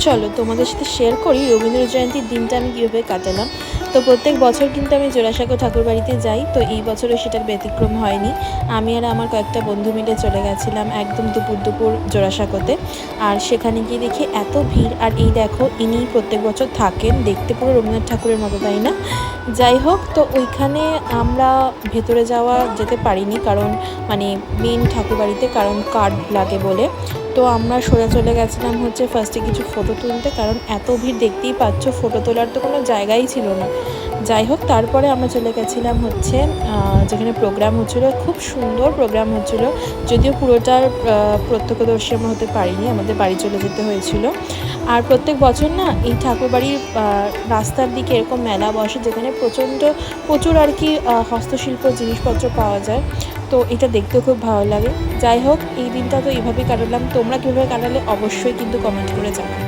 চলো তোমাদের সাথে শেয়ার করি রবীন্দ্র জয়ন্তীর দিনটা আমি কীভাবে কাটালাম। তো প্রত্যেক বছর কিন্তু আমি জোড়াসাঁকো ঠাকুর বাড়িতে যাই, তো এই বছরও সেটার ব্যতিক্রম হয়নি। আমি আর আমার কয়েকটা বন্ধু মিলে চলে গেছিলাম একদম দুপুর দুপুর জোড়াসাঁকোতে। আর সেখানে গিয়ে দেখি এত ভিড়, আর এই দেখো ইনি প্রত্যেক বছর থাকেন, দেখতে পুরো রবীন্দ্রনাথ ঠাকুরের মতো, তাই না? যাই হোক, তো ওইখানে আমরা ভেতরে যেতে পারিনি, কারণ মানে মেন ঠাকুর বাড়িতে, কারণ কার্ড লাগে বলে। তো আমরা সোজা চলে গেছিলাম হচ্ছে ফার্স্টে কিছু ফটো তুলতে, কারণ এত ভিড় দেখতেই পাচ্ছ, ফটো তোলার তো কোনো জায়গাই ছিল না। যাই হোক, তারপরে আমরা চলে গেছিলাম হচ্ছে যেখানে প্রোগ্রাম হচ্ছিলো, খুব সুন্দর প্রোগ্রাম হচ্ছিলো। যদিও পুরোটার প্রত্যক্ষদর্শী আমরা হতে পারিনি, আমাদের বাড়ি চলে যেতে হয়েছিল। আর প্রত্যেক বছর না এই ঠাকুরবাড়ির রাস্তার দিকে এরকম মেলা বসে, যেখানে প্রচুর আর কি হস্তশিল্প জিনিসপত্র পাওয়া যায়। তো এটা দেখতেও খুব ভালো লাগে। যাই হোক, এই দিনটা তো এইভাবেই কাটালাম। তোমরা কীভাবে কাটালে অবশ্যই কিন্তু কমেন্ট করে জানাও।